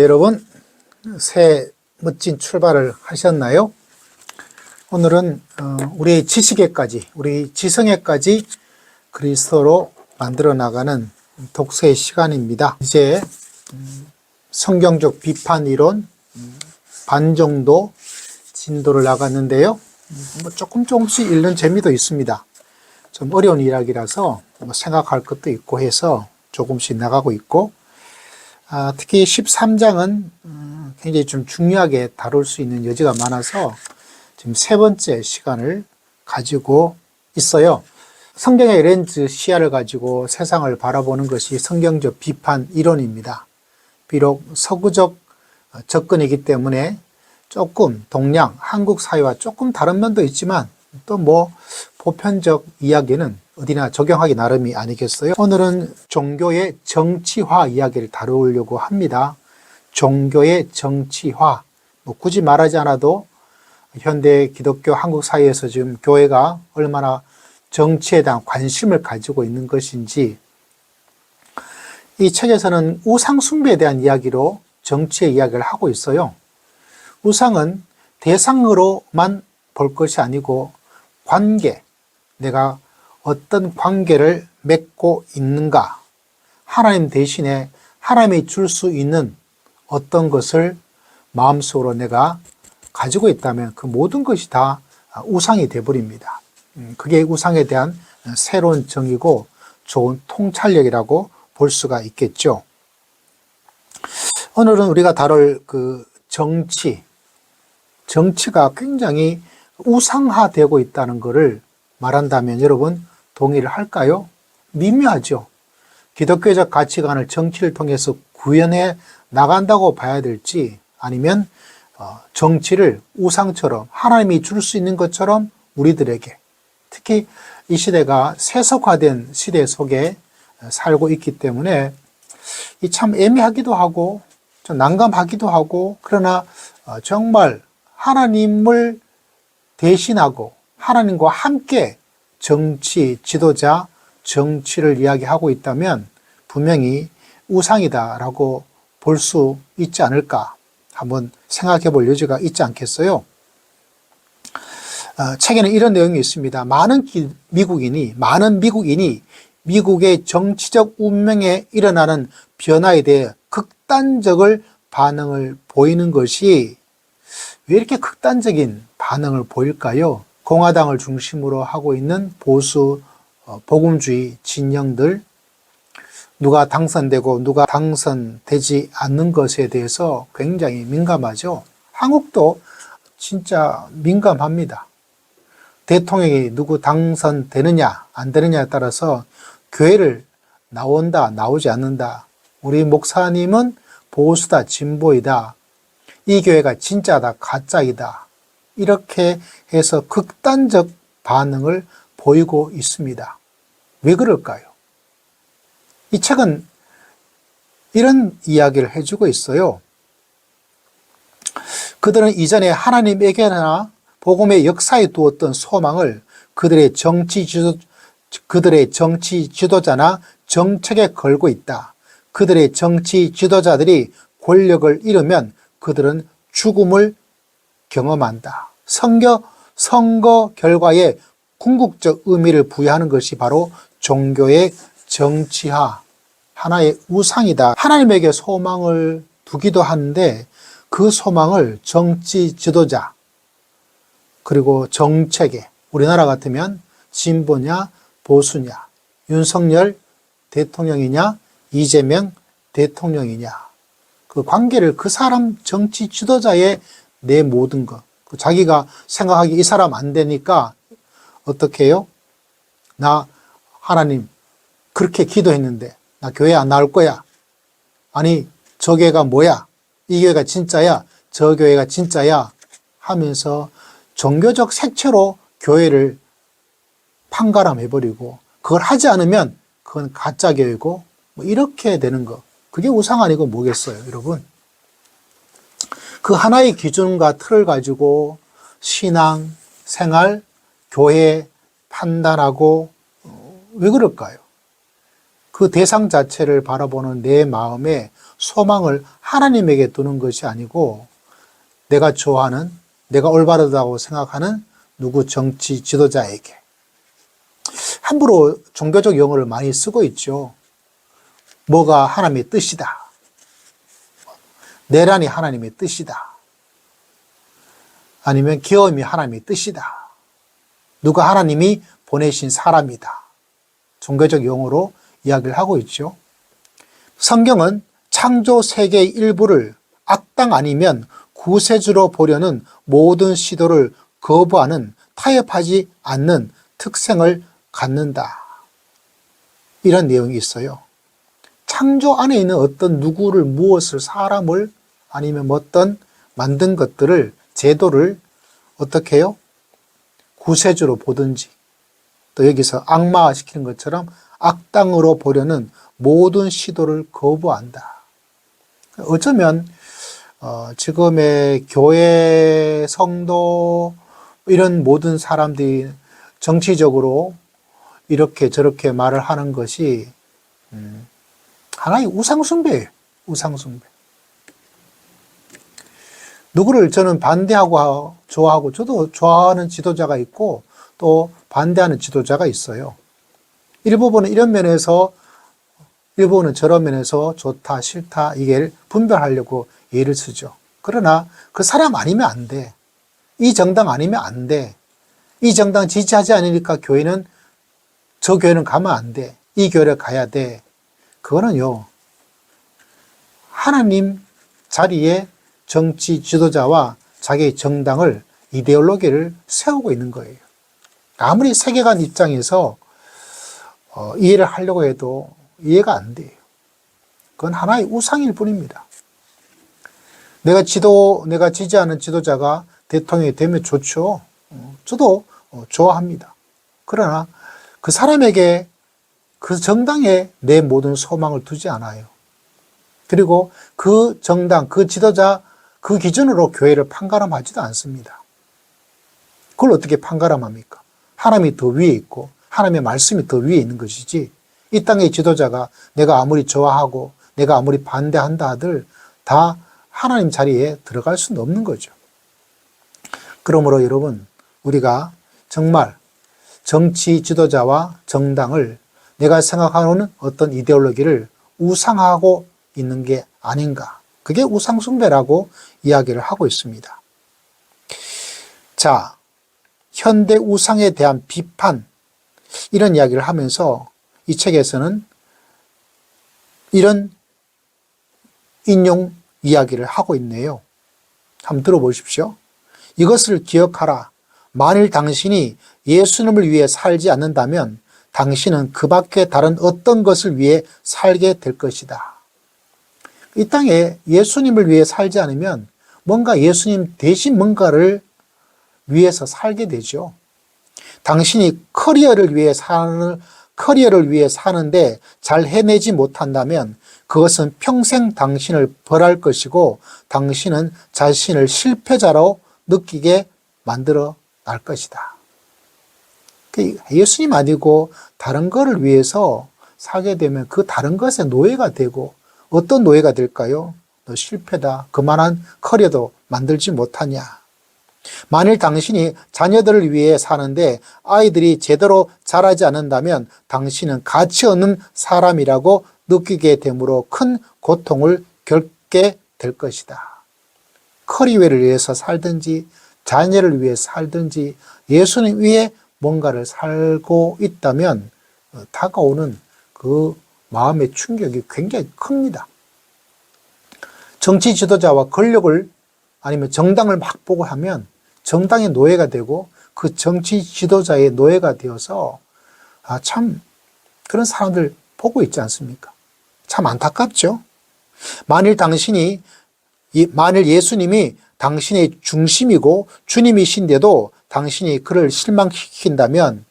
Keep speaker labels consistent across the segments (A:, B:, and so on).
A: 여러분, 새 멋진 출발을 하셨나요? 오늘은 우리의 지식에까지, 우리 지성에까지 그리스도로 만들어 나가는 독서의 시간입니다. 이제 성경적 비판 이론 반 정도 진도를 나갔는데요. 조금씩 읽는 재미도 있습니다. 좀 어려운 이야기라서 생각할 것도 있고 해서 조금씩 나가고 있고, 특히 13장은 굉장히 좀 중요하게 다룰 수 있는 여지가 많아서 지금 세 번째 시간을 가지고 있어요. 성경의 렌즈 시야를 가지고 세상을 바라보는 것이 성경적 비판 이론입니다. 비록 서구적 접근이기 때문에 조금 동양, 한국 사회와 조금 다른 면도 있지만 또 보편적 이야기는 어디나 적용하기 나름이 아니겠어요? 오늘은 종교의 정치화 이야기를 다루려고 합니다. 종교의 정치화. 굳이 말하지 않아도 현대 기독교 한국 사회에서 지금 교회가 얼마나 정치에 대한 관심을 가지고 있는 것인지, 이 책에서는 우상 숭배에 대한 이야기로 정치의 이야기를 하고 있어요. 우상은 대상으로만 볼 것이 아니고 관계, 내가 어떤 관계를 맺고 있는가, 하나님 대신에 하나님이 줄 수 있는 어떤 것을 마음속으로 내가 가지고 있다면 그 모든 것이 다 우상이 되어버립니다. 그게 우상에 대한 새로운 정의고 좋은 통찰력이라고 볼 수가 있겠죠. 오늘은 우리가 다룰 그 정치가 굉장히 우상화되고 있다는 것을 말한다면 여러분 동의를 할까요? 미묘하죠. 기독교적 가치관을 정치를 통해서 구현해 나간다고 봐야 될지, 아니면 정치를 우상처럼 하나님이 줄 수 있는 것처럼 우리들에게, 특히 이 시대가 세속화된 시대 속에 살고 있기 때문에 이 참 애매하기도 하고 좀 난감하기도 하고, 그러나 정말 하나님을 대신하고 하나님과 함께 정치, 지도자, 정치를 이야기하고 있다면 분명히 우상이다라고 볼 수 있지 않을까 한번 생각해 볼 여지가 있지 않겠어요? 책에는 이런 내용이 있습니다. 많은 미국인이 미국의 정치적 운명에 일어나는 변화에 대해 극단적을 반응을 보이는 것이 왜 이렇게 극단적인 반응을 보일까요? 공화당을 중심으로 하고 있는 보수 복음주의 진영들, 누가 당선되고 누가 당선되지 않는 것에 대해서 굉장히 민감하죠. 한국도 진짜 민감합니다. 대통령이 누구 당선되느냐 안 되느냐에 따라서 교회를 나온다 나오지 않는다, 우리 목사님은 보수다 진보이다, 이 교회가 진짜다 가짜이다, 이렇게 해서 극단적 반응을 보이고 있습니다. 왜 그럴까요? 이 책은 이런 이야기를 해주고 있어요. 그들은 이전에 하나님에게나 복음의 역사에 두었던 소망을 그들의 정치 지도자나 정책에 걸고 있다. 그들의 정치 지도자들이 권력을 잃으면 그들은 죽음을 경험한다. 선거 결과에 궁극적 의미를 부여하는 것이 바로 종교의 정치화, 하나의 우상이다. 하나님에게 소망을 두기도 하는데 그 소망을 정치 지도자 그리고 정책에, 우리나라 같으면 진보냐 보수냐, 윤석열 대통령이냐 이재명 대통령이냐, 그 관계를 그 사람 정치 지도자의 내 모든 것, 자기가 생각하기 이 사람 안 되니까 어떻게 해요? 나 하나님 그렇게 기도했는데 나 교회 안 나올 거야. 아니 저 교회가 뭐야? 이 교회가 진짜야? 저 교회가 진짜야? 하면서 종교적 색채로 교회를 판가름해버리고, 그걸 하지 않으면 그건 가짜 교회고 이렇게 되는 거, 그게 우상 아니고 뭐겠어요, 여러분? 그 하나의 기준과 틀을 가지고 신앙, 생활, 교회 판단하고 왜 그럴까요? 그 대상 자체를 바라보는 내 마음에 소망을 하나님에게 두는 것이 아니고 내가 좋아하는, 내가 올바르다고 생각하는 누구 정치 지도자에게. 함부로 종교적 용어를 많이 쓰고 있죠. 뭐가 하나님의 뜻이다. 내란이 하나님의 뜻이다. 아니면 계엄이 하나님의 뜻이다. 누가 하나님이 보내신 사람이다. 종교적 용어로 이야기를 하고 있죠. 성경은 창조 세계의 일부를 악당 아니면 구세주로 보려는 모든 시도를 거부하는, 타협하지 않는 특성을 갖는다. 이런 내용이 있어요. 창조 안에 있는 어떤 누구를, 무엇을, 사람을 아니면 어떤 만든 것들을, 제도를 어떻게 해요? 구세주로 보든지, 또 여기서 악마화시키는 것처럼 악당으로 보려는 모든 시도를 거부한다. 어쩌면 지금의 교회, 성도 이런 모든 사람들이 정치적으로 이렇게 저렇게 말을 하는 것이 하나의 우상숭배예요. 우상숭배. 누구를 저는 반대하고 좋아하고, 저도 좋아하는 지도자가 있고 또 반대하는 지도자가 있어요. 일부분은 이런 면에서, 일부분은 저런 면에서 좋다 싫다 이게 분별하려고 예를 쓰죠. 그러나 그 사람 아니면 안 돼. 이 정당 아니면 안 돼. 이 정당 지지하지 않으니까 교회는, 저 교회는 가면 안 돼. 이 교회를 가야 돼. 그거는요, 하나님 자리에 정치 지도자와 자기의 정당을, 이데올로기를 세우고 있는 거예요. 아무리 세계관 입장에서 이해를 하려고 해도 이해가 안 돼요. 그건 하나의 우상일 뿐입니다. 내가 지지하는 지도자가 대통령이 되면 좋죠. 저도 좋아합니다. 그러나 그 사람에게, 그 정당에 내 모든 소망을 두지 않아요. 그리고 그 정당, 그 지도자, 그 기준으로 교회를 판가름하지도 않습니다. 그걸 어떻게 판가름합니까? 하나님이 더 위에 있고 하나님의 말씀이 더 위에 있는 것이지, 이 땅의 지도자가 내가 아무리 좋아하고 내가 아무리 반대한다 하들 다 하나님 자리에 들어갈 수는 없는 거죠. 그러므로 여러분, 우리가 정말 정치 지도자와 정당을, 내가 생각하는 어떤 이데올로기를 우상화하고 있는 게 아닌가. 그게 우상숭배라고 이야기를 하고 있습니다. 자, 현대 우상에 대한 비판, 이런 이야기를 하면서 이 책에서는 이런 인용 이야기를 하고 있네요. 한번 들어보십시오. 이것을 기억하라. 만일 당신이 예수님을 위해 살지 않는다면 당신은 그 밖에 다른 어떤 것을 위해 살게 될 것이다. 이 땅에 예수님을 위해 살지 않으면 뭔가 예수님 대신 뭔가를 위해서 살게 되죠. 당신이 커리어를 위해 사는데 잘 해내지 못한다면 그것은 평생 당신을 벌할 것이고 당신은 자신을 실패자로 느끼게 만들어 날 것이다. 예수님 아니고 다른 것을 위해서 살게 되면 그 다른 것에 노예가 되고, 어떤 노예가 될까요? 너 실패다. 그만한 커리어도 만들지 못하냐. 만일 당신이 자녀들을 위해 사는데 아이들이 제대로 자라지 않는다면 당신은 가치 없는 사람이라고 느끼게 되므로 큰 고통을 겪게 될 것이다. 커리어를 위해서 살든지 자녀를 위해 살든지 예수님 위해 뭔가를 살고 있다면 다가오는 그 마음의 충격이 굉장히 큽니다. 정치 지도자와 권력을 아니면 정당을 막 보고 하면 정당의 노예가 되고 그 정치 지도자의 노예가 되어서 참 그런 사람들 보고 있지 않습니까? 참 안타깝죠. 만일 예수님이 당신의 중심이고 주님이신데도 당신이 그를 실망시킨다면,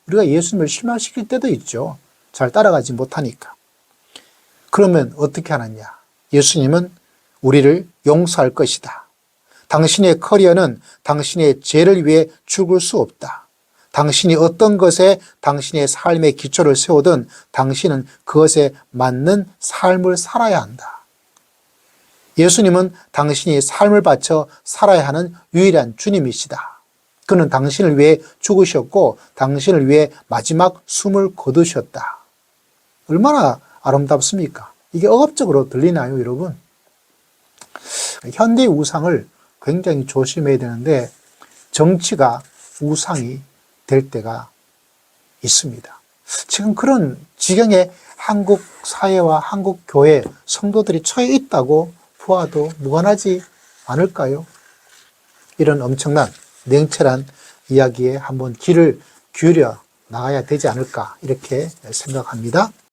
A: 우리가 예수님을 실망시킬 때도 있죠. 잘 따라가지 못하니까. 그러면 어떻게 하느냐? 예수님은 우리를 용서할 것이다. 당신의 커리어는 당신의 죄를 위해 죽을 수 없다. 당신이 어떤 것에 당신의 삶의 기초를 세우든 당신은 그것에 맞는 삶을 살아야 한다. 예수님은 당신이 삶을 바쳐 살아야 하는 유일한 주님이시다. 그는 당신을 위해 죽으셨고 당신을 위해 마지막 숨을 거두셨다. 얼마나 아름답습니까? 이게 억압적으로 들리나요, 여러분? 현대의 우상을 굉장히 조심해야 되는데 정치가 우상이 될 때가 있습니다. 지금 그런 지경에 한국 사회와 한국 교회 성도들이 처해 있다고 보아도 무관하지 않을까요? 이런 엄청난 냉철한 이야기에 한번 귀를 기울여 나가야 되지 않을까 이렇게 생각합니다.